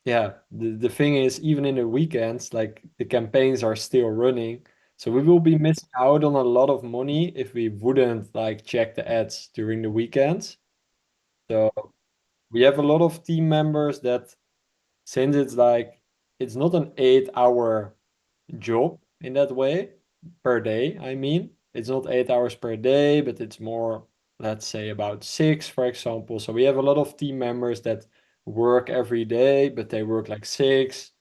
Yeah, the thing is, even in the weekends, like the campaigns are still running. So we will be missing out on a lot of money if we wouldn't like check the ads during the weekends. So we have a lot of team members that since it's like it's not an 8 hour job in that way per day. I mean, it's not 8 hours per day, but it's more, let's say, about six, for example. So we have a lot of team members that work every day, but they work like 6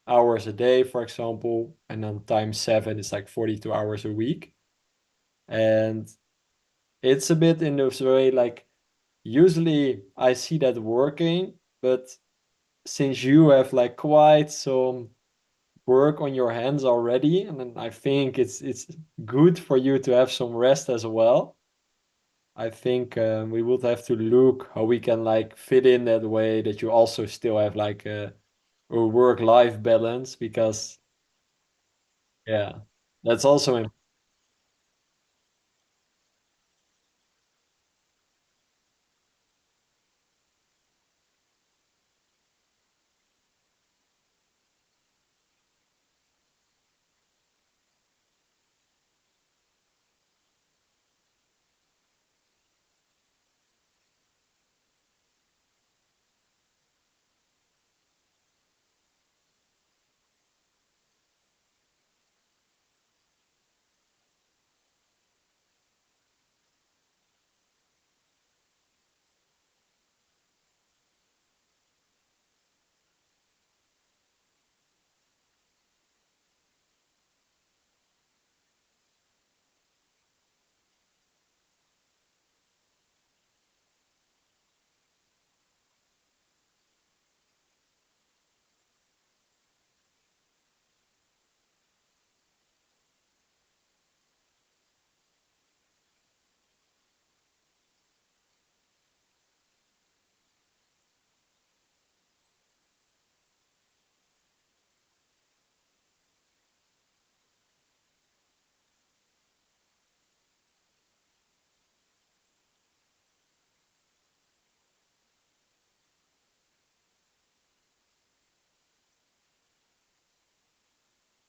hours a day, for example, and then times seven is like 42 hours a week. And it's a bit in this way like usually I see that working, but since you have like quite some work on your hands already, and then I think it's good for you to have some rest as well. I think we would have to look how we can like fit in that way that you also still have like a work-life balance because yeah, that's also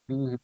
Mhm.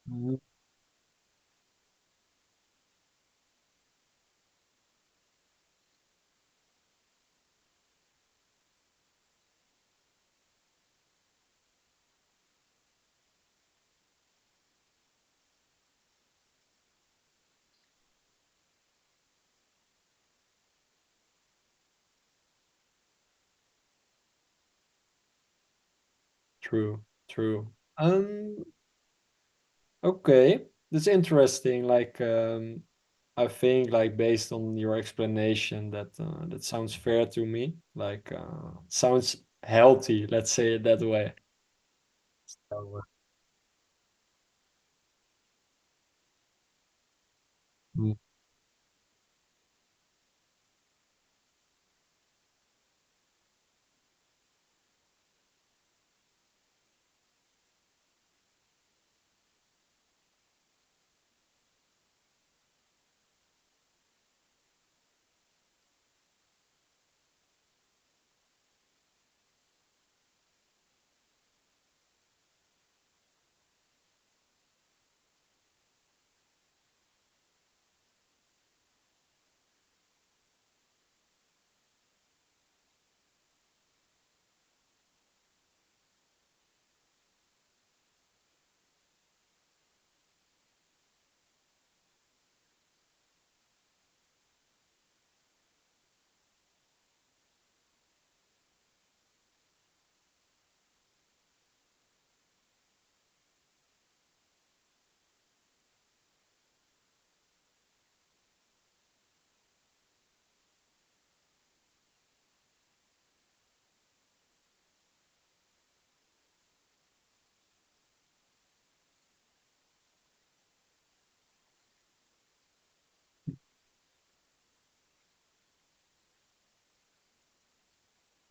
Mhm. True, true. Okay, that's interesting. Like, I think, like, based on your explanation, that sounds fair to me. Like, sounds healthy. Let's say it that way. So, mm.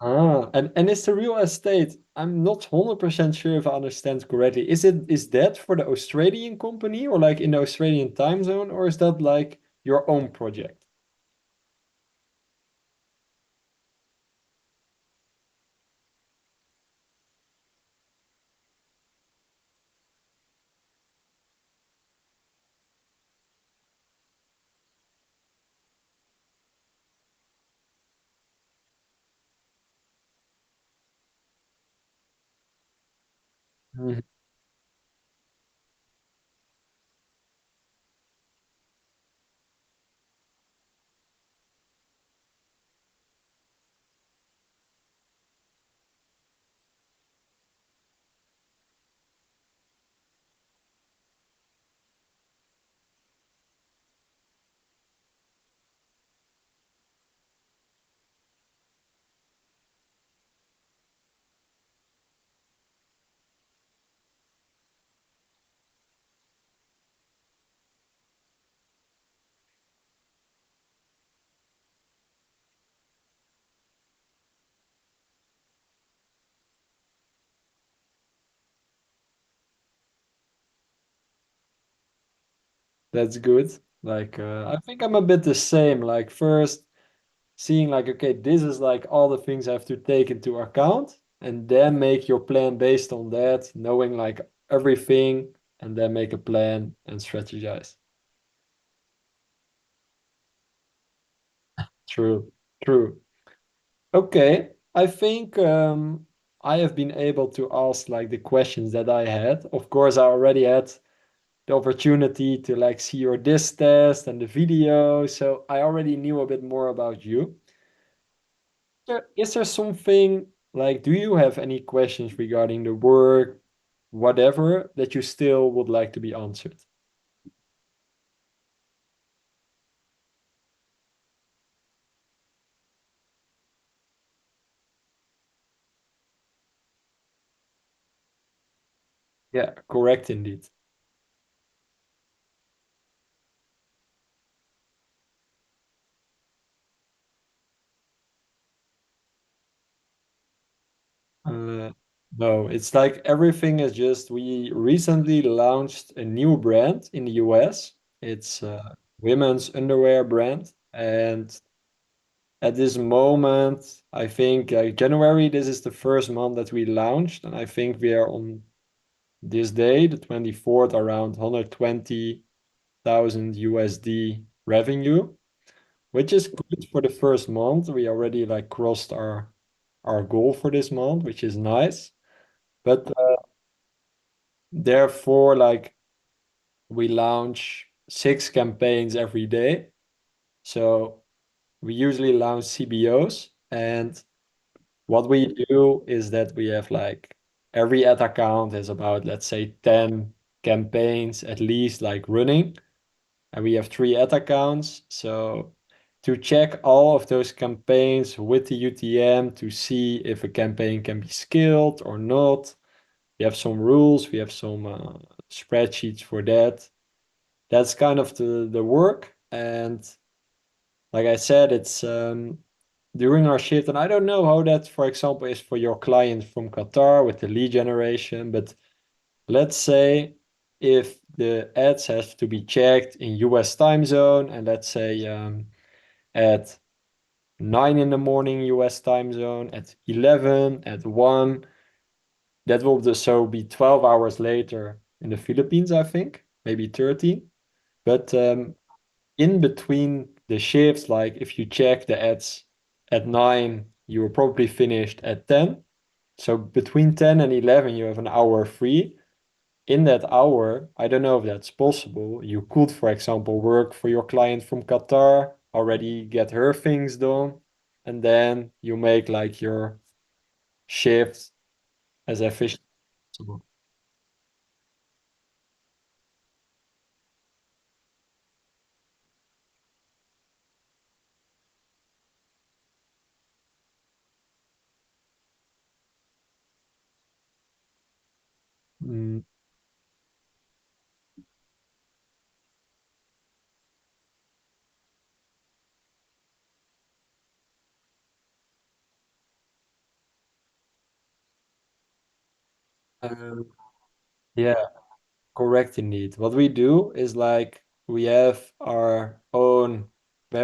And is the real estate, I'm not 100% sure if I understand correctly. Is that for the Australian company or like in the Australian time zone, or is that like your own project? Mhm. That's good. Like, I think I'm a bit the same. Like, first seeing like, okay, this is like all the things I have to take into account, and then make your plan based on that, knowing like everything, and then make a plan and strategize. True, true. Okay, I think I have been able to ask like the questions that I had. Of course, I already had the opportunity to like see your disc test and the video, so I already knew a bit more about you. Is there something like, do you have any questions regarding the work, whatever, that you still would like to be answered? Yeah, correct indeed. Uh, no, it's like everything is just we recently launched a new brand in the US. It's a women's underwear brand, and at this moment, I think January, this is the first month that we launched, and I think we are on this day, the 24th, around 120,000 USD revenue, which is good for the first month. We already like crossed our goal for this month, which is nice. But therefore, like we launch 6 campaigns every day. So we usually launch CBOs, and what we do is that we have like every ad account has about, let's say, 10 campaigns at least like running. And we have 3 ad accounts. So to check all of those campaigns with the UTM to see if a campaign can be scaled or not. We have some rules, we have some spreadsheets for that. That's kind of the work. And like I said, it's during our shift, and I don't know how that, for example, is for your clients from Qatar with the lead generation, but let's say if the ads have to be checked in US time zone, and let's say at 9 in the morning US time zone, at 11, at 1, that will so be 12 hours later in the Philippines, I think, maybe 13. But in between the shifts, like if you check the ads at 9, you were probably finished at 10. So between 10 and 11, you have an hour free. In that hour, I don't know if that's possible. You could, for example, work for your client from Qatar, already get her things done, and then you make like your shift as efficient as possible. Mm, Um, yeah, correct indeed. What we do is like we have our own, we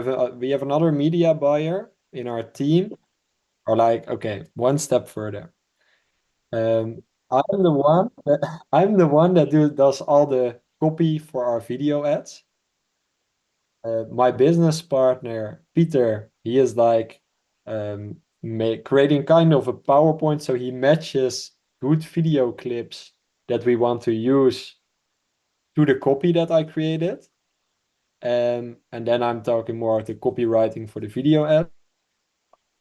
have another media buyer in our team, or like, okay, one step further. I'm the one that I'm the one that does all the copy for our video ads. My business partner, Peter, he is like creating kind of a PowerPoint, so he matches good video clips that we want to use to the copy that I created. And then I'm talking more of the copywriting for the video ad.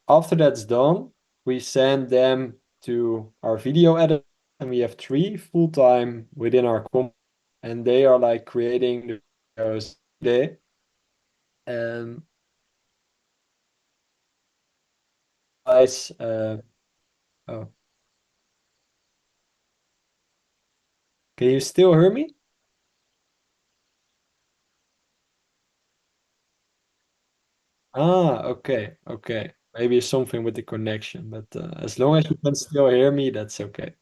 After that's done, we send them to our video editor, and we have three full-time within our company, and they are like creating the videos today. Um, guys, oh, can you still hear me? Ah, okay, okay. Maybe it's something with the connection, but as long as you can still hear me, that's okay.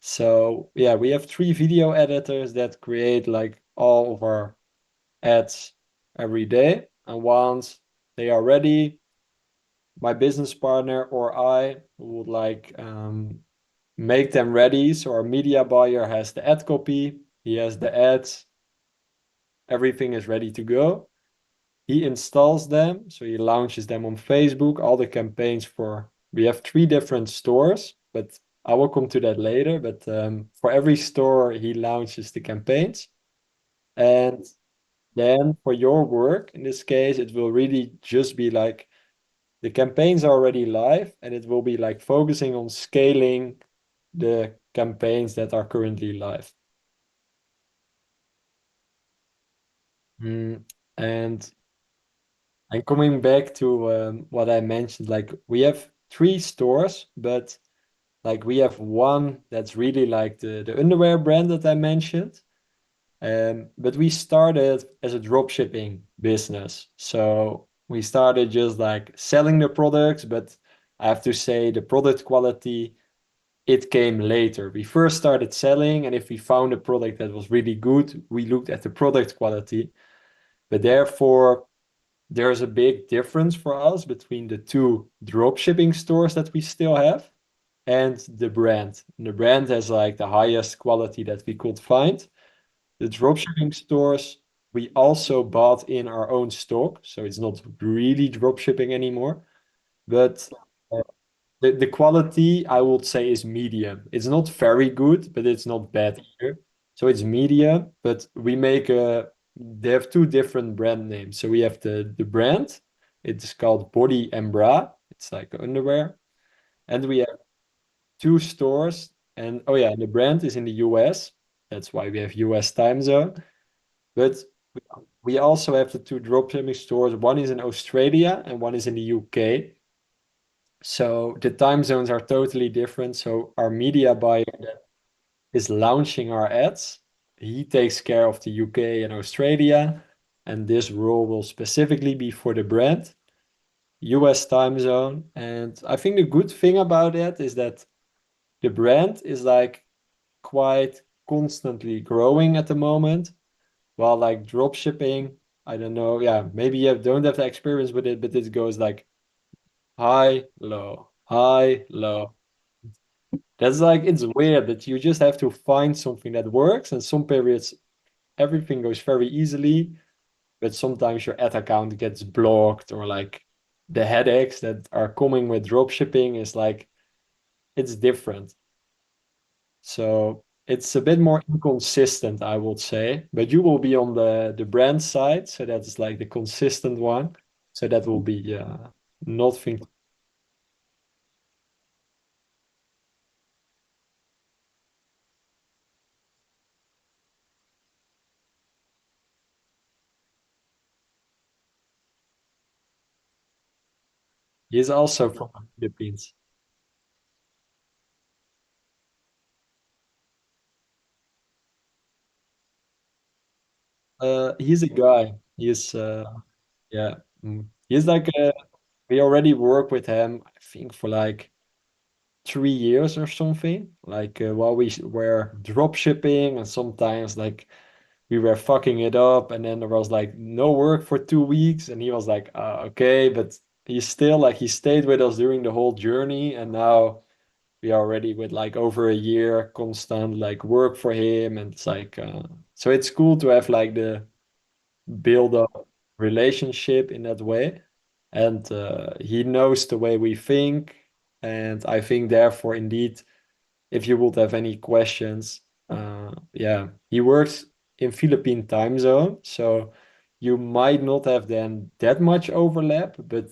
So yeah, we have three video editors that create like all of our ads every day. And once they are ready, my business partner or I would like make them ready. So our media buyer has the ad copy, he has the ads, everything is ready to go. He installs them, so he launches them on Facebook, all the campaigns for, we have three different stores, but I will come to that later. But for every store, he launches the campaigns. And then for your work, in this case, it will really just be like the campaigns are already live, and it will be like focusing on scaling the campaigns that are currently live. Mm, And and coming back to what I mentioned, like we have three stores, but like we have one that's really like the underwear brand that I mentioned. But we started as a drop shipping business. So we started just like selling the products, but I have to say the product quality, it came later. We first started selling, and if we found a product that was really good, we looked at the product quality. But therefore, there's a big difference for us between the two drop shipping stores that we still have and the brand. And the brand has like the highest quality that we could find. The dropshipping stores, we also bought in our own stock, so it's not really dropshipping anymore. But the quality, I would say, is medium. It's not very good, but it's not bad either. So it's medium, but they have two different brand names. So we have the brand, it's called Body and Bra. It's like underwear. And we have two stores. And oh yeah, the brand is in the US. That's why we have US time zone. But we also have the two dropshipping stores. One is in Australia and one is in the UK. So the time zones are totally different. So our media buyer that is launching our ads, he takes care of the UK and Australia. And this role will specifically be for the brand, US time zone. And I think the good thing about that is that the brand is like quite constantly growing at the moment. While like drop shipping, I don't know. Yeah, maybe you don't have the experience with it, but it goes like high, low, high, low. That's like it's weird that you just have to find something that works, and some periods everything goes very easily, but sometimes your ad account gets blocked, or like the headaches that are coming with drop shipping is like it's different. So it's a bit more inconsistent, I would say. But you will be on the brand side, so that's like the consistent one. So that will be nothing. He's also from the Philippines. He's a guy. He's yeah. He's like we already work with him, I think for like 3 years or something. Like while we were drop shipping, and sometimes like we were fucking it up, and then there was like no work for 2 weeks, and he was like, okay, but he's still like he stayed with us during the whole journey, and now we are already with like over a year constant like work for him, and it's like so it's cool to have like the build up relationship in that way, and he knows the way we think, and I think therefore indeed if you would have any questions. Yeah, he works in Philippine time zone, so you might not have then that much overlap, but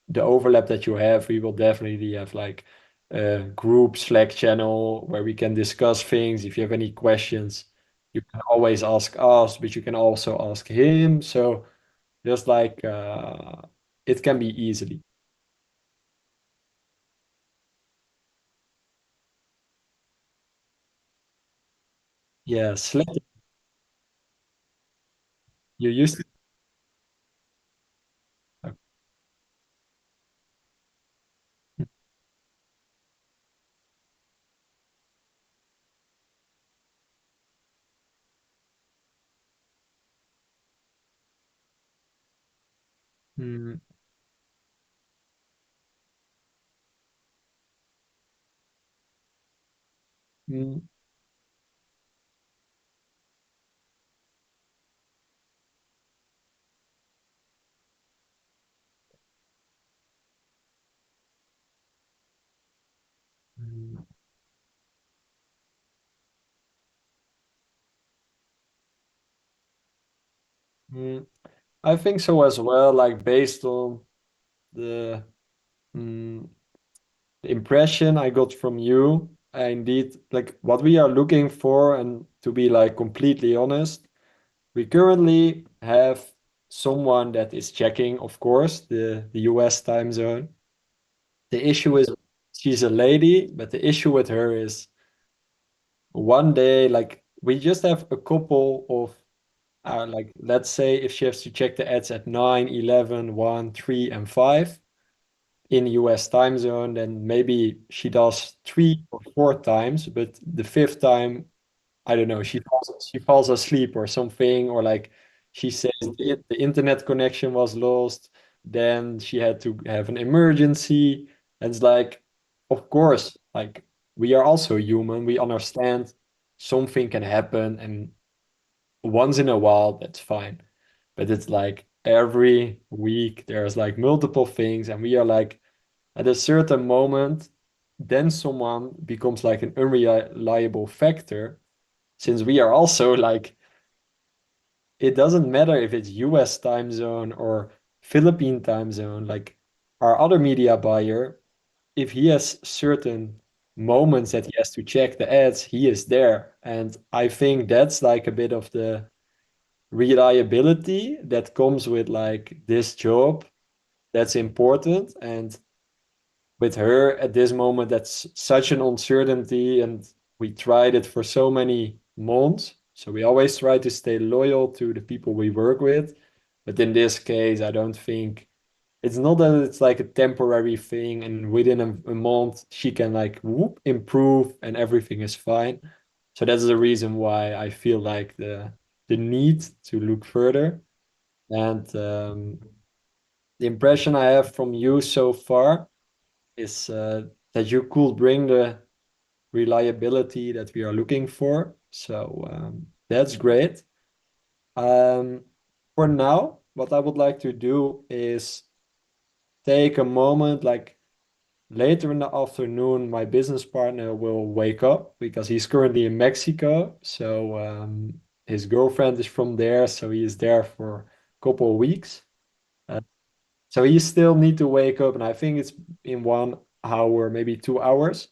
the overlap that you have, we will definitely have like a group Slack channel where we can discuss things. If you have any questions, you can always ask us, but you can also ask him. So just like it can be easily. Yeah, Slack, you used to. Mm, mm, mm. Mm, I think so as well, like based on the, mm, the impression I got from you. Indeed, like what we are looking for, and to be like completely honest, we currently have someone that is checking, of course, the US time zone. The issue is she's a lady, but the issue with her is one day, like we just have a couple of like let's say if she has to check the ads at 9, 11, 1, 3, and 5 in US time zone, then maybe she does 3 or 4 times, but the fifth time, I don't know, she falls asleep or something, or like she says the internet connection was lost, then she had to have an emergency. And it's like, of course, like we are also human, we understand something can happen, and once in a while, that's fine. But it's like every week there's like multiple things, and we are like at a certain moment, then someone becomes like an unreliable factor, since we are also like, it doesn't matter if it's US time zone or Philippine time zone, like our other media buyer, if he has certain moments that he has to check the ads, he is there. And I think that's like a bit of the reliability that comes with like this job that's important. And with her at this moment, that's such an uncertainty, and we tried it for so many months, so we always try to stay loyal to the people we work with. But in this case, I don't think it's not that it's like a temporary thing and within a month she can like whoop improve and everything is fine. So that's the reason why I feel like the need to look further. And the impression I have from you so far is that you could bring the reliability that we are looking for. So that's great. Um, for now, what I would like to do is take a moment, like later in the afternoon, my business partner will wake up because he's currently in Mexico. So his girlfriend is from there, so he is there for a couple of weeks. Uh, So you still need to wake up, and I think it's in 1 hour, maybe 2 hours.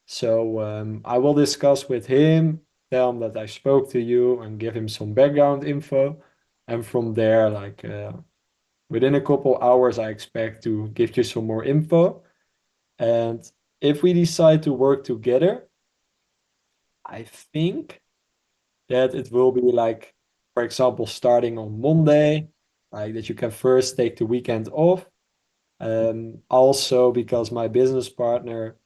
So I will discuss with him, tell him that I spoke to you, and give him some background info. And from there, like within a couple hours, I expect to give you some more info. And if we decide to work together, I think that it will be like, for example, starting on Monday, like that you can first take the weekend off. Also, because my business partner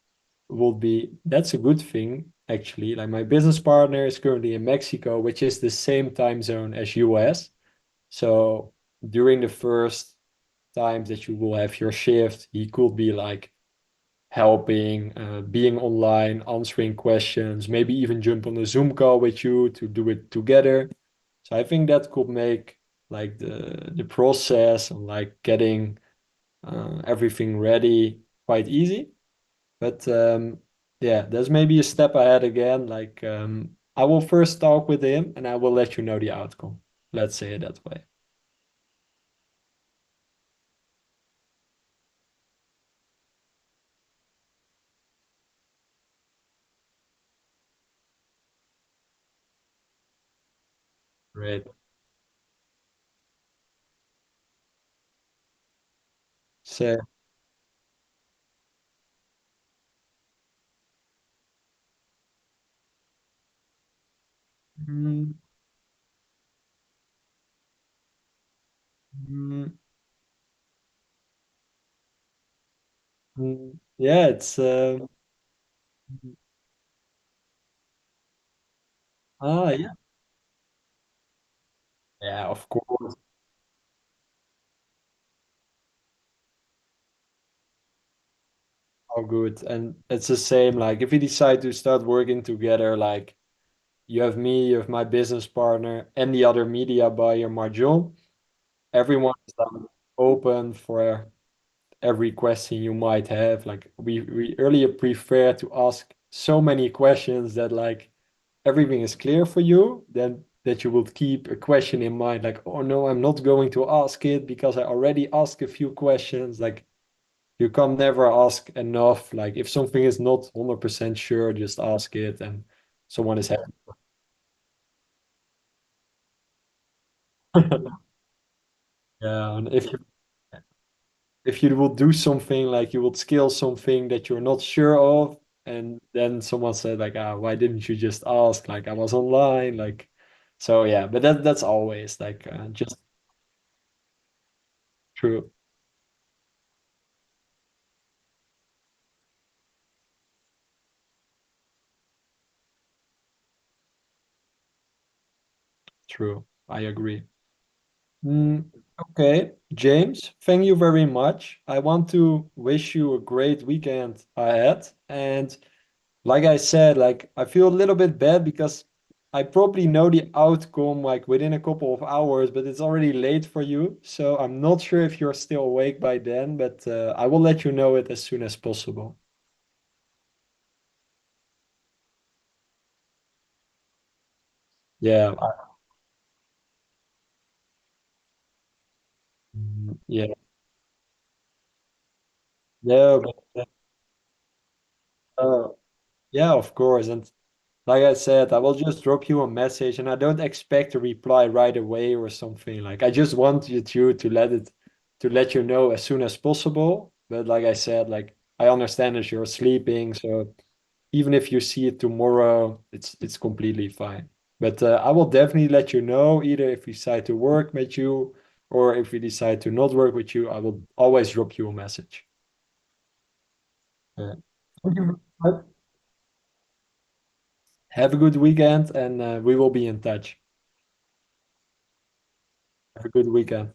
would be that's a good thing actually. Like my business partner is currently in Mexico, which is the same time zone as US. So during the first times that you will have your shift, he could be like helping, being online, answering questions, maybe even jump on a Zoom call with you to do it together. So I think that could make like the process and like getting everything ready quite easy. But yeah, there's maybe a step ahead again. Like I will first talk with him and I will let you know the outcome. Let's say it that way. Great. So, mm, mm, yeah, it's yeah, yeah, of course. All good. And it's the same, like if we decide to start working together, like you have me, you have my business partner, and the other media buyer, Marjon. Everyone is like open for every question you might have. Like we earlier prefer to ask so many questions that like everything is clear for you, then that you will keep a question in mind, like, oh no, I'm not going to ask it because I already asked a few questions. Like you can never ask enough. Like if something is not 100% sure, just ask it and someone is happy. Yeah, and if you will do something like you will skill something that you're not sure of, and then someone said like, ah, why didn't you just ask? Like I was online, like so yeah, but that's always like just true, true. I agree. Mm, okay, James, thank you very much. I want to wish you a great weekend ahead. And like I said, like I feel a little bit bad because I probably know the outcome like within a couple of hours, but it's already late for you. So I'm not sure if you're still awake by then, but I will let you know it as soon as possible. Yeah, yeah, yeah, but, yeah, of course. And like I said, I will just drop you a message and I don't expect a reply right away or something. Like I just wanted you to let you know as soon as possible. But like I said, like I understand that you're sleeping, so even if you see it tomorrow, it's completely fine. But I will definitely let you know either if we decide to work with you or if we decide to not work with you, I will always drop you a message. Yeah. Thank you. Have a good weekend and we will be in touch. Have a good weekend.